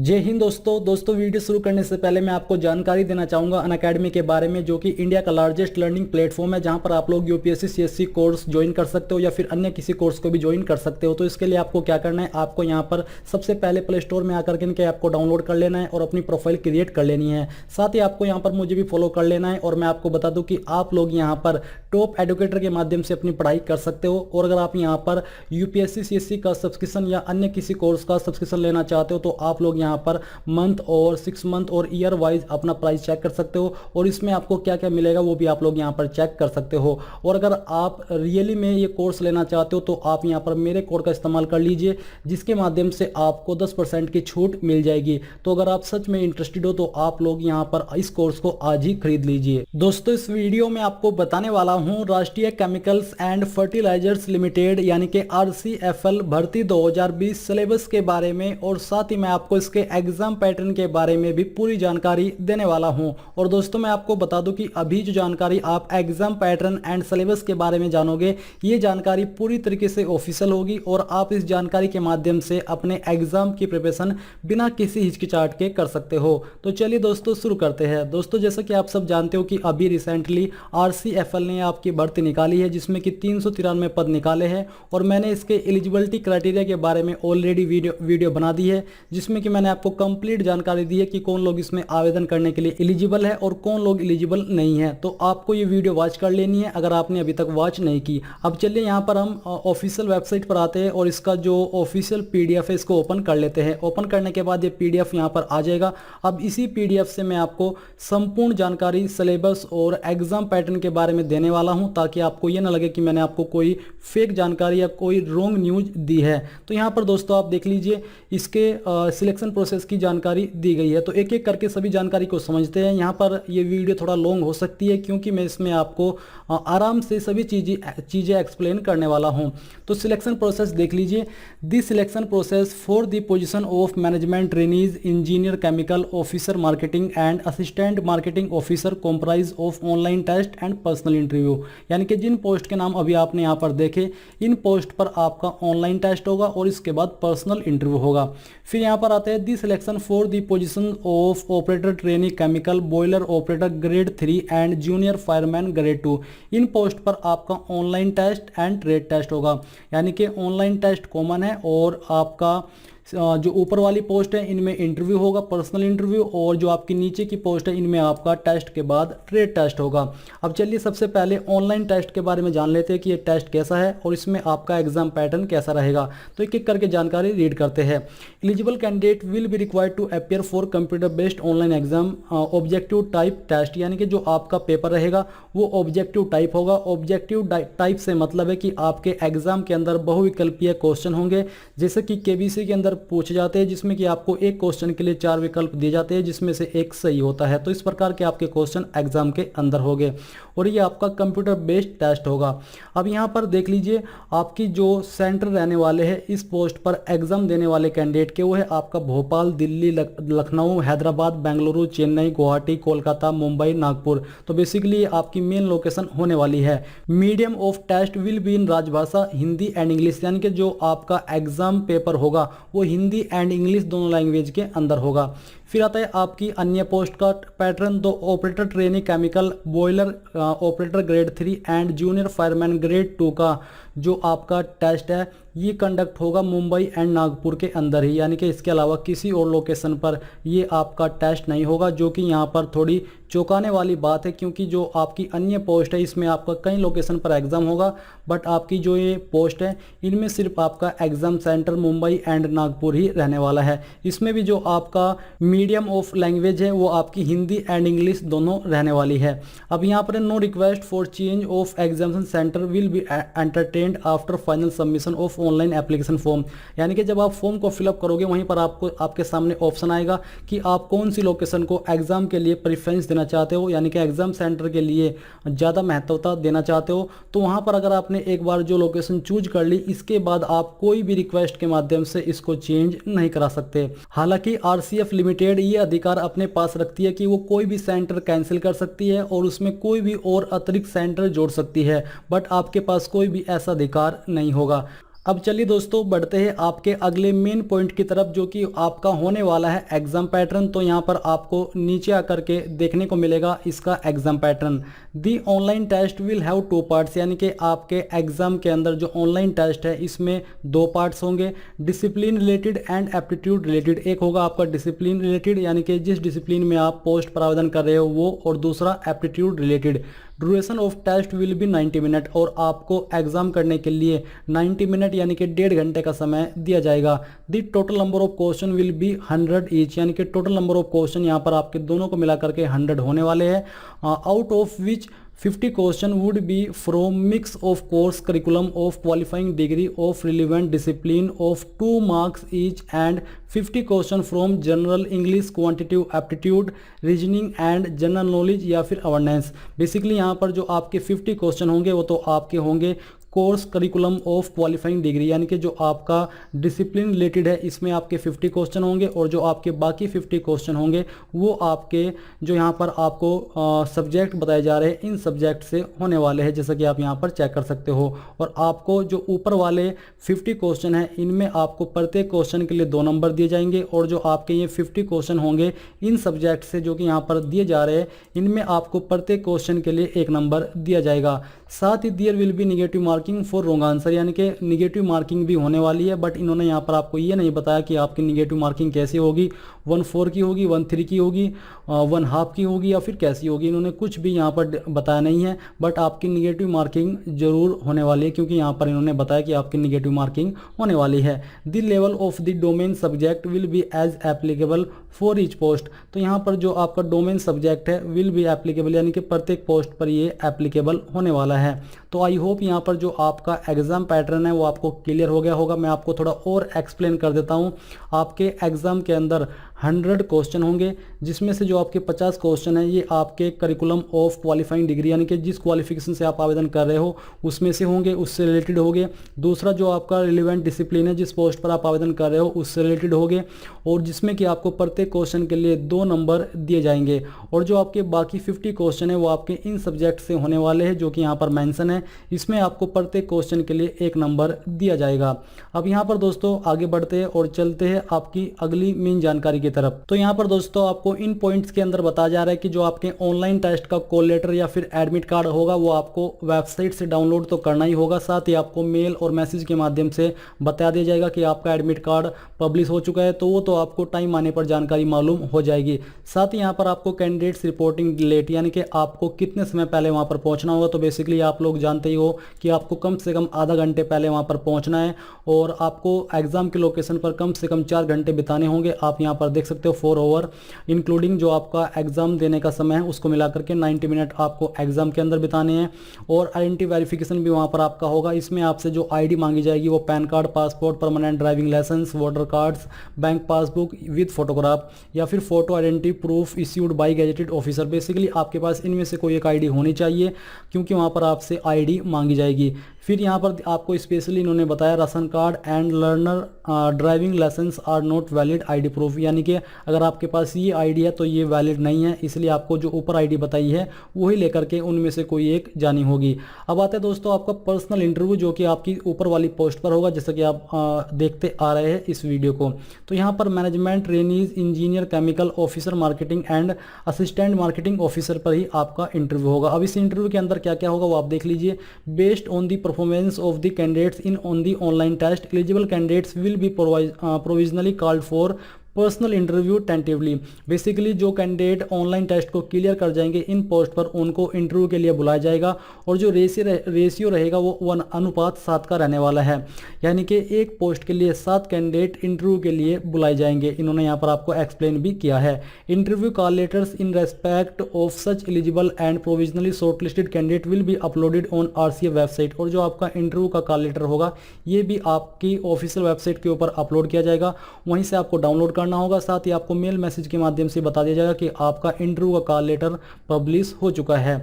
जय हिंद दोस्तों वीडियो शुरू करने से पहले मैं आपको जानकारी देना चाहूँगा अनअकैडमी के बारे में, जो कि इंडिया का लार्जेस्ट लर्निंग प्लेटफॉर्म है, जहां पर आप लोग यूपीएससी सीएससी कोर्स ज्वाइन कर सकते हो या फिर अन्य किसी कोर्स को भी ज्वाइन कर सकते हो। तो इसके लिए आपको क्या करना है, आपको यहां पर सबसे पहले प्ले स्टोर में आकर के इनके ऐप को डाउनलोड कर लेना है और अपनी प्रोफाइल क्रिएट कर लेनी है। साथ ही आपको यहाँ पर मुझे भी फॉलो कर लेना है। और मैं आपको बता दूँ कि आप लोग यहाँ पर टॉप एडुकेटर के माध्यम से अपनी पढ़ाई कर सकते हो। और अगर आप यहाँ पर यूपीएससी सीएससी का सब्सक्रिप्शन या अन्य किसी कोर्स का सब्सक्रिप्शन लेना चाहते हो तो आप लोग यहाँ पर मंथ और 6 मंथ और ईयर वाइज अपना प्राइस चेक कर सकते हो और इसमें आपको क्या क्या मिलेगा वो भी आप लोग यहाँ पर चेक कर सकते हो। और अगर आप रियली में ये कोर्स लेना चाहते हो तो आप यहाँ पर मेरे कोड का इस्तेमाल कर लीजिए, जिसके माध्यम से आपको 10% की छूट मिल जाएगी। तो अगर आप सच में इंटरेस्टेड हो तो आप लोग यहाँ पर इस कोर्स को आज ही खरीद लीजिए। दोस्तों इस वीडियो में आपको बताने वाला हूँ राष्ट्रीय केमिकल्स एंड फर्टिलाइजर्स लिमिटेड यानी कि RCFL भर्ती 2020 सिलेबस के बारे में, और साथ ही मैं आपको इसके एग्जाम पैटर्न के बारे में भी पूरी जानकारी देने वाला हूं। और दोस्तों मैं आपको बता दूं कि अभी जो जानकारी आप एग्जाम पैटर्न एंड सिलेबस के बारे में जानोगे, ये जानकारी पूरी तरीके से ऑफिशियल होगी और आप इस जानकारी के माध्यम से अपने एग्जाम की प्रिपरेशन बिना किसी हिचकिचाहट के कर सकते हो। तो चलिए दोस्तों शुरू करते हैं। दोस्तों जैसा कि आप सब जानते हो कि अभी रिसेंटली RCFL ने आपकी भर्ती निकाली है, जिसमें कि 393 पद निकाले हैं और मैंने इसके एलिजिबिलिटी क्राइटेरिया के बारे में ऑलरेडी वीडियो बना दी है, जिसमें कि मैंने आपको कंप्लीट जानकारी दी है कि कौन लोग इसमें आवेदन करने के लिए एलिजिबल है और कौन लोग एलिजिबल नहीं है। तो आपको ये वीडियो वॉच कर लेनी है अगर आपने अभी तक वॉच नहीं की। अब चलिए यहाँ पर हम ऑफिशियल वेबसाइट पर आते हैं और इसका जो ऑफिशियल PDF है इसको ओपन कर लेते हैं। ओपन करने के बाद ये PDF यहाँ पर आ जाएगा। अब इसी PDF से मैं आपको संपूर्ण जानकारी सिलेबस और एग्जाम पैटर्न के बारे में देने वाला हूँ, ताकि आपको ये ना लगे कि मैंने आपको कोई फेक जानकारी या कोई रॉन्ग न्यूज दी है। तो यहाँ पर दोस्तों आप देख लीजिए इसके सिलेक्शन प्रोसेस की जानकारी दी गई है। तो एक एक करके सभी जानकारी को समझते हैं। यहाँ पर ये वीडियो थोड़ा लॉन्ग हो सकती है क्योंकि मैं इसमें आपको आराम से सभी चीज़ें एक्सप्लेन करने वाला हूँ। तो सिलेक्शन प्रोसेस देख लीजिए। The selection process for the position of management trainees engineer chemical officer marketing and assistant marketing officer comprise of online test and personal interview, यानी कि जिन पोस्ट के नाम अभी आपने यहाँ पर देखे, इन पोस्ट पर आपका ऑनलाइन टेस्ट होगा और इसके बाद पर्सनल इंटरव्यू होगा। फिर यहाँ पर आते हैं the selection for the position of operator trainee chemical boiler operator grade 3 and junior fireman grade 2। इन पोस्ट पर आपका online test and trade test होगा, यानी कि ऑनलाइन टेस्ट कॉमन है और आपका जो ऊपर वाली पोस्ट है इनमें इंटरव्यू होगा, पर्सनल इंटरव्यू, और जो आपकी नीचे की पोस्ट है इनमें आपका टेस्ट के बाद ट्रेड टेस्ट होगा। अब चलिए सबसे पहले ऑनलाइन टेस्ट के बारे में जान लेते हैं कि ये टेस्ट कैसा है और इसमें आपका एग्जाम पैटर्न कैसा रहेगा। तो एक एक करके जानकारी रीड करते हैं। Eligible candidate will be required to appear for computer based online exam objective type test, यानी कि जो आपका पेपर रहेगा वो ऑब्जेक्टिव टाइप होगा। ऑब्जेक्टिव टाइप से मतलब है कि आपके एग्जाम के अंदर बहुविकल्पीय क्वेश्चन होंगे, जैसे कि KBC के अंदर पूछे जाते हैं, जिसमें कि आपको एक क्वेश्चन के लिए 4 विकल्प दिए जाते हैं, जिसमें से एक सही होता है। तो इस प्रकार के आपके क्वेश्चन एग्जाम के अंदर होंगे और ये आपका कंप्यूटर बेस्ड टेस्ट होगा। अब यहाँ पर देख लीजिए आपकी जो सेंटर रहने वाले हैं इस पोस्ट पर एग्जाम देने वाले कैंडिडेट के, वो है आपका भोपाल, दिल्ली, लखनऊ, हैदराबाद, बेंगलुरु, चेन्नई, गुवाहाटी, कोलकाता, मुंबई, नागपुर। तो बेसिकली आपकी मेन लोकेशन होने वाली है। Medium of test will be in राजभाषा हिंदी एंड इंग्लिश, यानी कि जो आपका एग्जाम पेपर होगा वो हिंदी एंड इंग्लिश दोनों लैंग्वेज के अंदर होगा। फिर आता है आपकी अन्य पोस्ट का पैटर्न। दो operator trainee chemical boiler operator grade 3 and junior fireman grade 2 का जो आपका टेस्ट है ये कंडक्ट होगा मुंबई एंड नागपुर के अंदर ही, यानी कि इसके अलावा किसी और लोकेशन पर ये आपका टेस्ट नहीं होगा, जो कि यहाँ पर थोड़ी चौंकाने वाली बात है क्योंकि जो आपकी अन्य पोस्ट है इसमें आपका कई लोकेशन पर एग्जाम होगा, बट आपकी जो ये पोस्ट है इनमें सिर्फ आपका exam centre Mumbai and Nagpur ही रहने वाला है। इसमें भी जो आपका मीडियम ऑफ लैंग्वेज है वो आपकी हिंदी एंड इंग्लिश दोनों रहने वाली है। अब यहाँ पर no request for change of examination centre will be entertained after final submission of online application form, यानी कि जब आप फॉर्म को फिलअप करोगे वहीं पर आपको आपके सामने ऑप्शन आएगा कि आप कौन सी लोकेशन को एग्जाम के लिए प्रेफरेंस देना चाहते हो, यानी कि एग्जाम सेंटर के लिए ज़्यादा महत्वता देना चाहते हो। तो वहाँ पर अगर आपने एक बार जो लोकेशन चूज कर ली, इसके बाद आप कोई भी रिक्वेस्ट के माध्यम से इसको चेंज नहीं करा सकते। हालांकि RCF लिमिटेड ये अधिकार अपने पास रखती है कि वो कोई भी सेंटर कैंसिल कर सकती है और उसमें कोई भी और अतिरिक्त सेंटर जोड़ सकती है, बट आपके पास कोई भी ऐसा अधिकार नहीं होगा। अब चलिए दोस्तों बढ़ते हैं आपके अगले मेन पॉइंट की तरफ, जो कि आपका होने वाला है एग्जाम पैटर्न। तो यहाँ पर आपको नीचे आकर के देखने को मिलेगा इसका exam pattern. The online test will have two parts, यानी कि आपके एग्जाम के अंदर जो ऑनलाइन टेस्ट है इसमें दो पार्ट्स होंगे, discipline related and aptitude related. एक होगा आपका डिसिप्लिन रिलेटेड, यानी कि जिस डिसिप्लिन में आप पोस्ट पर आवेदन कर रहे हो वो, और दूसरा aptitude related. Duration of test will be 90 minute, और आपको एग्जाम करने के लिए 90 मिनट यानी कि 1.5 घंटे का समय दिया जाएगा। The total number of question will be 100 each, यानी कि टोटल नंबर ऑफ क्वेश्चन यहाँ पर आपके दोनों को मिलाकर के 100 होने वाले हैं। Out of which 50 question would be from mix of course curriculum of qualifying degree of relevant discipline of 2 marks each, and 50 question from general English, quantitative aptitude, reasoning and general knowledge या फिर awareness. Basically यहाँ पर जो आपके 50 question होंगे वो तो आपके होंगे course curriculum of qualifying degree, यानी कि जो आपका डिसिप्लिन रिलेटेड है इसमें आपके 50 क्वेश्चन होंगे, और जो आपके बाकी 50 क्वेश्चन होंगे वो आपके जो यहाँ पर आपको सब्जेक्ट बताए जा रहे हैं इन सब्जेक्ट से होने वाले हैं, जैसा कि आप यहाँ पर चेक कर सकते हो। और आपको जो ऊपर वाले 50 क्वेश्चन हैं इनमें आपको प्रत्येक क्वेश्चन के लिए 2 नंबर दिए जाएंगे, और जो आपके ये 50 क्वेश्चन होंगे इन सब्जेक्ट से जो कि यहाँ पर दिए जा रहे हैं इनमें आपको प्रत्येक क्वेश्चन के लिए 1 नंबर दिया जाएगा। साथ ही there will be negative marking for wrong answer, यानी कि निगेटिव मार्किंग भी होने वाली है, बट इन्होंने यहाँ पर आपको ये नहीं बताया कि आपकी निगेटिव मार्किंग कैसे होगी, 1/4 की होगी, 1/3 की होगी, 1/2 की होगी या फिर कैसी होगी। इन्होंने कुछ भी यहाँ पर बताया नहीं है, बट आपकी निगेटिव मार्किंग जरूर होने वाली है, क्योंकि यहाँ पर इन्होंने बताया कि आपकी निगेटिव मार्किंग होने वाली है। The level of the domain subject will be as applicable for each post, तो यहाँ पर जो आपका डोमेन सब्जेक्ट है विल बी एप्लीकेबल, यानी कि प्रत्येक पोस्ट पर ये एप्लीकेबल होने वाला है। तो आई होप यहाँ पर जो आपका एग्जाम पैटर्न है वो आपको क्लियर हो गया होगा। मैं आपको थोड़ा और एक्सप्लेन कर देता हूँ। आपके एग्जाम के अंदर 100 क्वेश्चन होंगे, जिसमें से जो आपके 50 क्वेश्चन है ये आपके करिकुलम ऑफ क्वालिफाइंग डिग्री, यानी कि जिस क्वालिफिकेशन से आप आवेदन कर रहे हो उसमें से होंगे, उससे रिलेटेड होंगे। दूसरा जो आपका रिलेवेंट डिसिप्लिन है, जिस पोस्ट पर आप आवेदन कर रहे हो उससे रिलेटेड होंगे, और जिसमें कि आपको प्रत्येक क्वेश्चन के लिए 2 नंबर दिए जाएंगे। और जो आपके बाकी 50 क्वेश्चन है वो आपके इन सब्जेक्ट से होने वाले हैं, जो कि यहाँ पर मेंशन है। इसमें आपको प्रत्येक क्वेश्चन के लिए 1 नंबर दिया जाएगा। अब यहाँ पर दोस्तों आगे बढ़ते हैं और चलते हैं आपकी अगली मेन जानकारी की तरफ। तो यहाँ पर दोस्तों आपको इन पॉइंट्स के अंदर बताया जा रहा है कि जो आपके ऑनलाइन टेस्ट का कॉल लेटर या फिर एडमिट कार्ड होगा वो आपको वेबसाइट से डाउनलोड तो करना ही होगा, साथ ही आपको मेल और मैसेज के माध्यम से बता दिया जाएगा कि आपका एडमिट कार्ड पब्लिश हो चुका है, तो वो तो आपको टाइम आने पर जानकारी मालूम हो जाएगी। साथ ही यहाँ पर आपको कैंडिडेट्स रिपोर्टिंग लेट, यानी कि आपको कितने समय पहले वहाँ पर पहुँचना होगा। तो बेसिकली आप लोग जानते ही हो कि आपको कम से कम आधा घंटे पहले वहाँ पर पहुँचना है, और आपको एग्जाम की लोकेशन पर कम से कम 4 घंटे बिताने होंगे। आप यहाँ पर देख सकते हो 4 आवर इंक्लूडिंग जो आपका एग्जाम देने का समय है उसको मिलाकर के 90 मिनट आपको एग्जाम के अंदर बिताने हैं। और आइडेंटिटी वेरिफिकेशन भी वहाँ पर आपका होगा। इसमें आपसे जो आईडी मांगी जाएगी वो PAN card, passport, permanent driving licence, voter cards, bank passbook with photograph या फिर photo identity proof issued by gazetted officer. Basically आपके पास इनमें से कोई एक आईडी होनी चाहिए, क्योंकि वहाँ पर आपसे आईडी मांगी जाएगी। फिर यहाँ पर आपको स्पेशली इन्होंने बताया ration card and learner driving licence are not valid ID proof, यानी कि अगर आपके पास ये आईडी है तो ये वैलिड नहीं है, इसलिए आपको जो ऊपर आईडी बताई है वही लेकर के उनमें से कोई एक जानी होगी। अब आते हैं दोस्तों आपका पर्सनल इंटरव्यू, जो कि आपकी ऊपर वाली पोस्ट पर होगा, जैसा कि आप देखते आ रहे हैं इस वीडियो को। तो यहाँ पर management trainees engineer chemical officer marketing and assistant marketing officer पर ही आपका इंटरव्यू होगा। अब इस इंटरव्यू के अंदर क्या क्या होगा वो आप देख लीजिए। Based on the performance of the candidates in on the online test, eligible candidates will be provisionally called for personal interview tentatively. Basically जो कैंडिडेट ऑनलाइन टेस्ट को क्लियर कर जाएंगे इन पोस्ट पर उनको इंटरव्यू के लिए बुलाया जाएगा, और जो रेशियो रहेगा वो 1:7 का रहने वाला है, यानी कि एक पोस्ट के लिए 7 कैंडिडेट इंटरव्यू के लिए बुलाए जाएंगे। इन्होंने यहाँ पर आपको एक्सप्लेन भी किया है। Interview call letters in respect of such eligible and provisionally shortlisted candidate will be uploaded on RCA website, और जो आपका इंटरव्यू का कॉल लेटर होगा ये भी आपकी ऑफिशियल वेबसाइट के ऊपर अपलोड किया जाएगा, वहीं से आपको डाउनलोड करना होगा। साथ ही आपको मेल मैसेज के माध्यम से बता दिया जाएगा कि आपका इंटरव्यू का कॉल लेटर पब्लिश हो चुका है।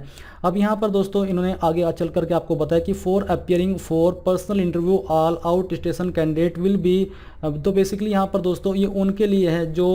अब यहाँ पर दोस्तों इन्होंने आगे चल करके आपको बताया कि for appearing for personal interview all out station candidate will be. तो बेसिकली यहाँ पर दोस्तों ये उनके लिए है जो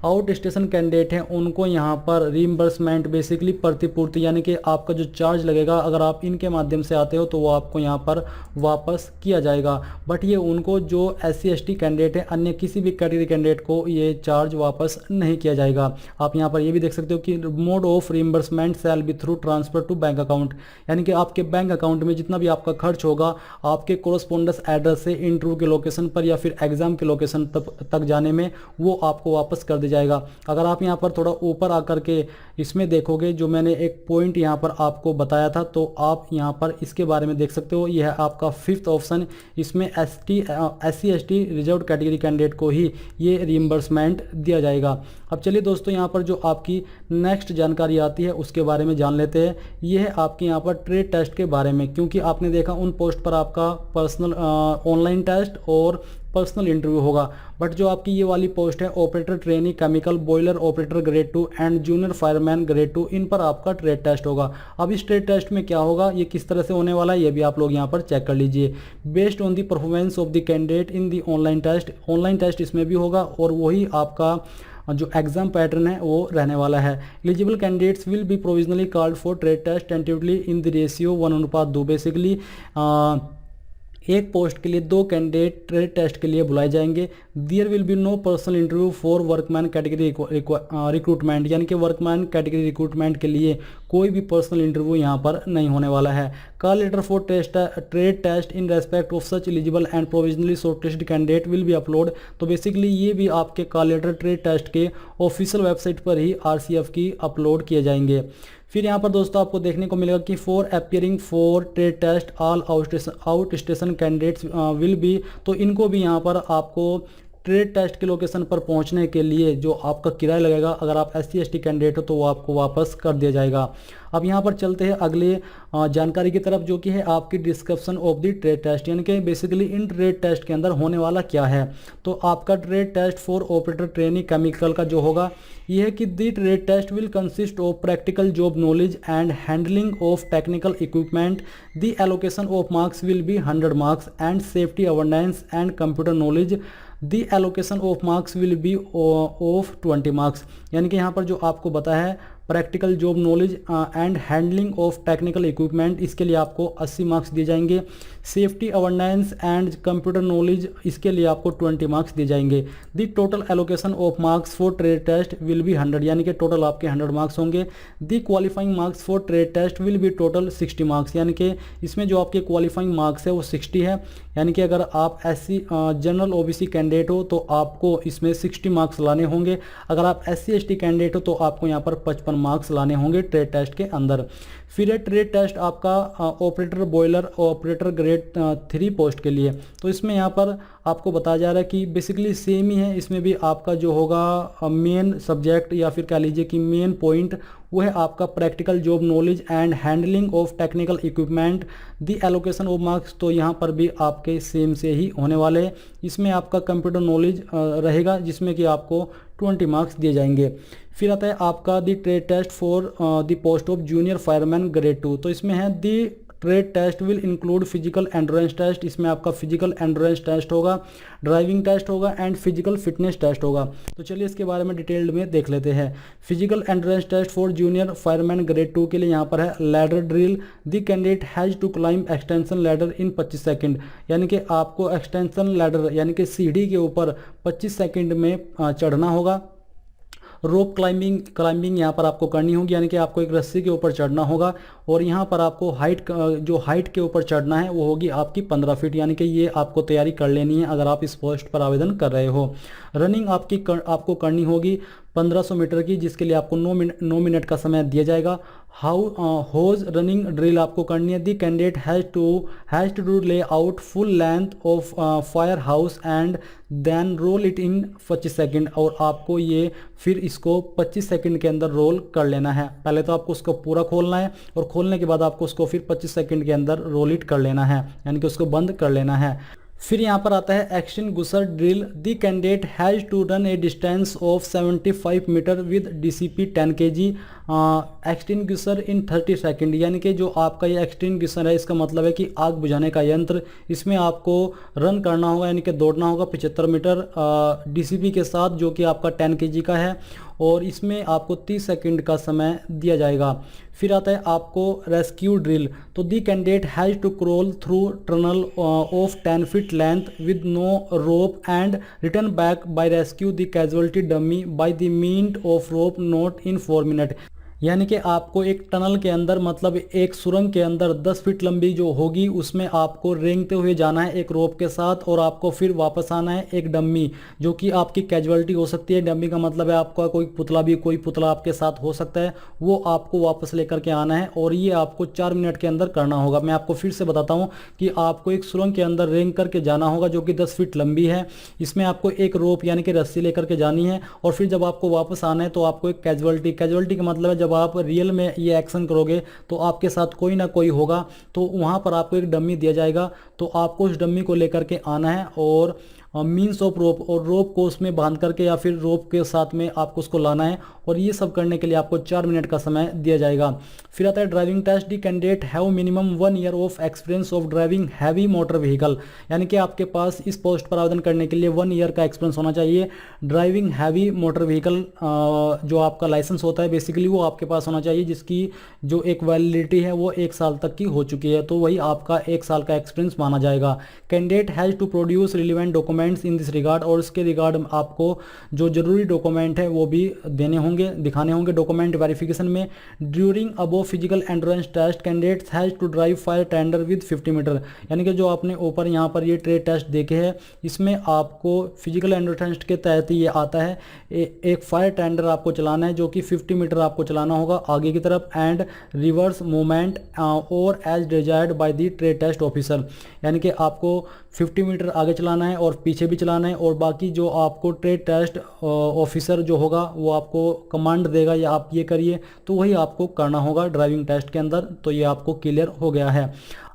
आउट स्टेशन कैंडिडेट हैं, उनको यहाँ पर रीइंबर्समेंट बेसिकली प्रतिपूर्ति यानी कि आपका जो चार्ज लगेगा अगर आप इनके माध्यम से आते हो तो वो आपको यहाँ पर वापस किया जाएगा। बट ये उनको जो SC ST कैंडिडेट है, अन्य किसी भी कैटेगरी कैंडिडेट को ये चार्ज वापस नहीं किया जाएगा। आप यहाँ पर ये भी देख सकते हो कि mode of reimbursement shall be through transfer to bank account, यानी कि आपके बैंक अकाउंट में जितना भी आपका खर्च होगा आपके कोरस्पोंडेंस एड्रेस से इंटरव्यू के लोकेशन पर या फिर एग्जाम के लोकेशन तक जाने में वो आपको वापस कर दिया जाएगा। अगर आप यहाँ पर थोड़ा ऊपर आकर के इसमें देखोगे जो मैंने एक पॉइंट यहाँ पर आपको बताया था तो आप यहाँ पर इसके बारे में देख सकते हो। यह है आपका 5th ऑप्शन, इसमें SC ST reserve category candidate को ही ये रीइंबर्समेंट दिया जाएगा। अब चलिए दोस्तों यहाँ पर जो आपकी नेक्स्ट जानकारी आती है उसके बारे में जान लेते हैं। ये है आपके यहाँ पर ट्रेड टेस्ट के बारे में, क्योंकि आपने देखा उन पोस्ट पर आपका पर्सनल ऑनलाइन टेस्ट और पर्सनल इंटरव्यू होगा, बट जो आपकी ये वाली पोस्ट है operator trainee chemical boiler operator grade 2 and junior fireman grade 2, इन पर आपका ट्रेड टेस्ट होगा। अब इस ट्रेड टेस्ट में क्या होगा, ये किस तरह से होने वाला है, ये भी आप लोग यहाँ पर चेक कर लीजिए। Based on the performance of the candidate in the online test इसमें भी होगा और वही आपका जो एग्जाम पैटर्न है वो रहने वाला है। Eligible candidates will be provisionally called for trade test tentatively in the ratio 1:2। Basically एक पोस्ट के लिए 2 कैंडिडेट ट्रेड टेस्ट के लिए बुलाए जाएंगे। There will be no personal interview for workman category recruitment, यानी कि वर्कमैन कैटेगरी रिक्रूटमेंट के लिए कोई भी पर्सनल इंटरव्यू यहाँ पर नहीं होने वाला है। Call letter for trade test in respect of such eligible and provisionally shortlisted candidate will be upload. तो बेसिकली ये भी आपके कॉल लेटर ट्रेड टेस्ट के ऑफिशियल वेबसाइट पर ही RCF की अपलोड किए जाएंगे। फिर यहाँ पर दोस्तों आपको देखने को मिलेगा कि for appearing for trade test all outstation candidates will be, तो इनको भी यहाँ पर आपको ट्रेड टेस्ट के लोकेशन पर पहुंचने के लिए जो आपका किराया लगेगा अगर आप SC ST कैंडिडेट हो तो वो आपको वापस कर दिया जाएगा। अब यहाँ पर चलते हैं अगले जानकारी की तरफ जो कि है आपकी description of the trade test, यानी कि बेसिकली इन ट्रेड टेस्ट के अंदर होने वाला क्या है। तो आपका trade test for operator training chemical का जो होगा ये है कि the trade test will consist of practical job knowledge and handling of technical equipment. The allocation of marks will be 100 marks and safety awareness and computer knowledge the allocation of marks will be of 20 marks, यानी कि यहाँ पर जो आपको बताया है practical job knowledge and handling of technical equipment इसके लिए आपको 80 मार्क्स दिए जाएंगे। Safety awareness and computer knowledge इसके लिए आपको 20 मार्क्स दिए जाएंगे। The total allocation of marks for trade test will be 100, यानी कि टोटल आपके 100 मार्क्स होंगे। The qualifying marks for trade test will be total 60 marks, यानी कि इसमें जो आपके क्वालिफाइंग मार्क्स है वो 60 है, यानी कि अगर आप SC जनरल OBC कैंडिडेट हो तो आपको इसमें 60 मार्क्स लाने होंगे। अगर आप SC ST कैंडिडेट हो तो आपको यहाँ पर 55 मार्क्स लाने होंगे ट्रेड टेस्ट के अंदर। फिर है ट्रेड टेस्ट आपका operator boiler operator grade 3 post के लिए, तो इसमें यहाँ पर आपको बताया जा रहा है कि बेसिकली सेम ही है। इसमें भी आपका जो होगा मेन सब्जेक्ट या फिर कह लीजिए कि मेन पॉइंट वो है आपका practical job knowledge and handling of technical equipment. The allocation of marks तो यहाँ पर भी आपके सेम से ही होने वाले हैं। इसमें आपका कंप्यूटर नॉलेज रहेगा जिसमें कि आपको 20 मार्क्स दिए जाएंगे। फिर आता है आपका the trade test for the post of junior fireman grade 2, तो इसमें है the trade test will include physical endurance test. इसमें आपका फिजिकल एंड्योरेंस टेस्ट होगा, ड्राइविंग टेस्ट होगा एंड फिजिकल फिटनेस टेस्ट होगा। तो चलिए इसके बारे में डिटेल्ड में देख लेते हैं। Physical endurance test for junior fireman grade 2 के लिए यहाँ पर है ladder drill. The candidate has to climb extension ladder in 25 second, यानी कि आपको एक्सटेंशन लैडर यानी कि सीढ़ी के ऊपर 25 सेकंड में चढ़ना होगा। रोप क्लाइंबिंग यहाँ पर आपको करनी होगी, यानी कि आपको एक रस्सी के ऊपर चढ़ना होगा और यहाँ पर आपको हाइट के ऊपर चढ़ना है वो होगी आपकी 15 फीट, यानी कि ये आपको तैयारी कर लेनी है अगर आप इस पोस्ट पर आवेदन कर रहे हो। रनिंग आपको करनी होगी 1500 मीटर की, जिसके लिए आपको 9 मिनट का समय दिया जाएगा। होज रनिंग ड्रिल आपको करनी है। The candidate has to lay out full length of fire hose and then roll it in 25 second, और आपको ये फिर इसको 25 सेकेंड के अंदर रोल कर लेना है। पहले तो आपको उसको पूरा खोलना है और खोलने के बाद आपको उसको फिर 25 सेकेंड के अंदर रोल इट कर लेना है, यानी कि उसको बंद कर लेना है। फिर यहाँ पर आता है extinguisher drill. The candidate has to run a distance of 75 metre with DCP 10 kg extinguisher in 30 second. यानी कि जो आपका ये एक्सटिंग्विशर है इसका मतलब है कि आग बुझाने का यंत्र, इसमें आपको रन करना होगा यानी कि दौड़ना होगा 75 मीटर DCP के साथ, जो कि आपका 10 kg का है, और इसमें आपको 30 सेकंड का समय दिया जाएगा। फिर आता है आपको रेस्क्यू ड्रिल। तो the candidate has to crawl through tunnel of 10 feet length with no rope and return back by rescue the casualty dummy by the mean of rope not in 4 minute. यानी कि आपको एक tunnel के अंदर, मतलब एक सुरंग के अंदर 10 फीट लंबी जो होगी उसमें आपको रेंगते हुए जाना है एक रोप के साथ, और आपको फिर वापस आना है एक डम्मी, जो कि आपकी कैजुअलिटी हो सकती है। डम्मी का मतलब है आपका कोई पुतला आपके साथ हो सकता है, वो आपको वापस लेकर के आना है, और ये आपको 4 मिनट के अंदर करना होगा। मैं आपको फिर से बताता हूँ कि आपको एक सुरंग के अंदर रेंग करके जाना होगा जो कि 10 फीट लंबी है। इसमें आपको एक रोप यानी कि रस्सी लेकर के जानी है, और फिर जब आपको वापस आना है तो आपको एक कैजुअलिटी का मतलब है जब आप रियल में ये एक्शन करोगे तो आपके साथ कोई ना कोई होगा, तो वहाँ पर आपको एक डम्मी दिया जाएगा, तो आपको उस डम्मी को लेकर के आना है और मीन्स ऑफ रोप, और रोप को उसमें बांध करके या फिर रोप के साथ में आपको उसको लाना है, और ये सब करने के लिए आपको 4 मिनट का समय दिया जाएगा। फिर आता है driving test. The candidate have minimum 1 year of experience of driving heavy motor vehicle. यानी कि आपके पास इस पोस्ट पर आवेदन करने के लिए 1 ईयर का एक्सपीरियंस होना चाहिए। ड्राइविंग हैवी मोटर व्हीकल जो आपका लाइसेंस होता है बेसिकली वो आपके पास होना चाहिए, जिसकी जो एक वैलिडिटी है वो 1 साल तक की हो चुकी है, तो वही आपका 1 साल का एक्सपीरियंस माना जाएगा। Candidate has to produce relevant documents in this regard. और इसके रिगार्ड आपको जो जरूरी डॉक्यूमेंट है वो भी देने होंगे, दिखाने होंगे डॉक्यूमेंट वेरिफिकेशन में। During above physical endurance test candidates has to drive fire tender with 50 metre. यानी कि जो आपने ऊपर यहाँ पर ये ट्रेड टेस्ट देखे हैं, इसमें आपको फिजिकल एंड्योरेंस के तहत ये आता है एक फायर टेंडर आपको चलाना है जो कि 50 मीटर आपको चलाना होगा आगे की तरफ, एंड रिवर्स मूवमेंट और as desired by the trade test officer. यानी कि आपको 50 मीटर आगे चलाना है और पीछे भी चलाना है, और बाकी जो आपको ट्रेड टेस्ट ऑफिसर जो होगा वो आपको कमांड देगा या आप ये करिए, तो वही आपको करना होगा ड्राइविंग टेस्ट के अंदर। तो ये आपको क्लियर हो गया है।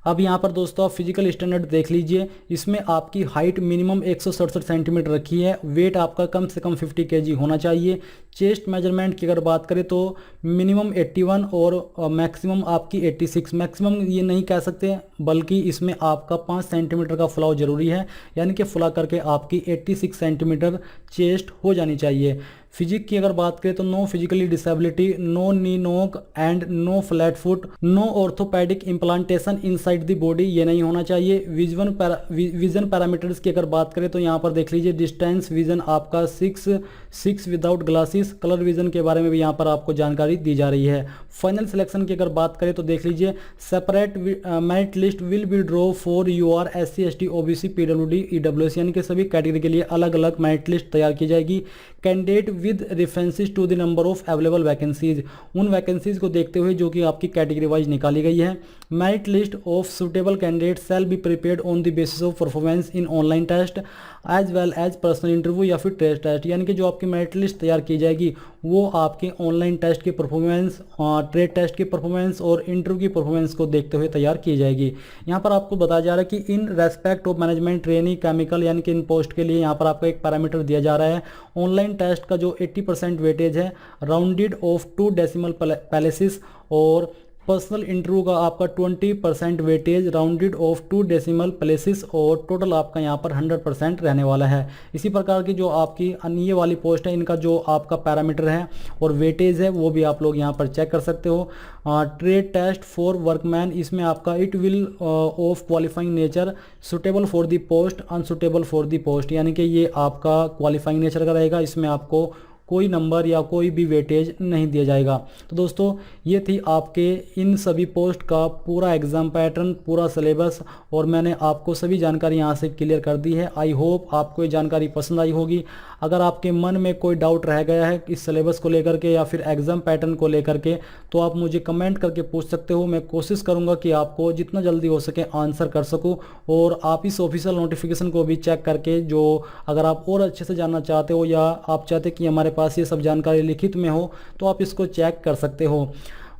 अब यहाँ पर दोस्तों आप फिजिकल स्टैंडर्ड देख लीजिए। इसमें आपकी हाइट मिनिमम 167 सेंटीमीटर रखी है, वेट आपका कम से कम 50 kg होना चाहिए। चेस्ट मेजरमेंट की अगर बात करें तो मिनिमम 81 और मैक्सिमम आपकी 86। मैक्सिमम ये नहीं कह सकते, बल्कि इसमें आपका 5 सेंटीमीटर का फुलाव जरूरी है, यानी कि फुला करके आपकी 86 सेंटीमीटर चेस्ट हो जानी चाहिए। फिजिक की अगर बात करें तो no physically disability, no knee knock and no flat foot, no orthopaedic implantation inside the body, ये नहीं होना चाहिए। विजन पैरामीटर्स की अगर बात करें तो यहाँ पर देख लीजिए डिस्टेंस विजन आपका 6 विदाउट ग्लासेस। कलर विजन के बारे में भी यहाँ पर आपको जानकारी दी जा रही है। फाइनल सिलेक्शन की अगर बात करें तो देख लीजिए separate merit list will be draw for UR SC ST OBC PWD EWS, यानी कि सभी कैटेगरी के लिए अलग अलग मेरिट लिस्ट तैयार की जाएगी। Candidate with references to the number of available vacancies, उन वैकेंसीज को देखते हुए जो कि आपकी कैटेगरी वाइज निकाली गई है। Merit list of suitable candidate shall be prepared on the basis of performance in online test as well as personal interview या फिर ट्रेड टेस्ट। यानी कि जो आपकी मेरिट लिस्ट तैयार की जाएगी वो आपके ऑनलाइन टेस्ट की परफॉर्मेंस, ट्रेड टेस्ट की परफॉर्मेंस और इंटरव्यू की परफॉर्मेंस को देखते हुए तैयार की जाएगी। यहाँ पर आपको बताया जा रहा है कि इन respect of management trainee chemical, यानी कि इन पोस्ट के लिए यहाँ पर आपको एक पैरामीटर दिया जा रहा है। ऑनलाइन टेस्ट का जो 80% वेटेज है राउंडेड ऑफ 2 डेसिमल प्लेसेस, और पर्सनल इंटरव्यू का आपका 20% weightage rounded off 2 decimal places, और टोटल आपका यहाँ पर 100% रहने वाला है। इसी प्रकार की जो आपकी अन्य वाली पोस्ट है इनका जो आपका पैरामीटर है और वेटेज है वो भी आप लोग यहाँ पर चेक कर सकते हो। ट्रेड टेस्ट फॉर वर्कमैन, इसमें आपका it will of qualifying nature suitable for the post unsuitable for the post, यानी कि ये आपका क्वालिफाइंग नेचर का रहेगा, इसमें आपको कोई नंबर या कोई भी वेटेज नहीं दिया जाएगा। तो दोस्तों ये थी आपके इन सभी पोस्ट का पूरा एग्ज़ाम पैटर्न, पूरा सिलेबस, और मैंने आपको सभी जानकारी यहाँ से क्लियर कर दी है। आई होप आपको ये जानकारी पसंद आई होगी। अगर आपके मन में कोई डाउट रह गया है इस सिलेबस को लेकर के या फिर एग्ज़ाम पैटर्न को लेकर के, तो आप मुझे कमेंट करके पूछ सकते हो। मैं कोशिश करूँगा कि आपको जितना जल्दी हो सके आंसर कर सकूँ, और आप इस ऑफिशियल नोटिफिकेशन को भी चेक करके, जो अगर आप और अच्छे से जानना चाहते हो या आप चाहते कि हमारे पास ये सब जानकारी लिखित में हो, तो आप इसको चेक कर सकते हो।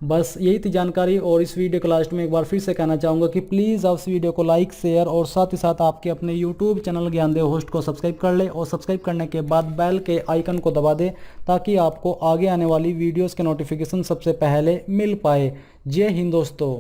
बस यही थी जानकारी। और इस वीडियो के लास्ट में एक बार फिर से कहना चाहूँगा कि प्लीज़ आप इस वीडियो को लाइक शेयर और साथ ही साथ आपके अपने यूट्यूब चैनल ज्ञानदेव होस्ट को सब्सक्राइब कर ले, और सब्सक्राइब करने के बाद बेल के आइकन को दबा दे ताकि आपको आगे आने वाली वीडियोज़ के नोटिफिकेशन सबसे पहले मिल पाए। जय हिंद दोस्तों।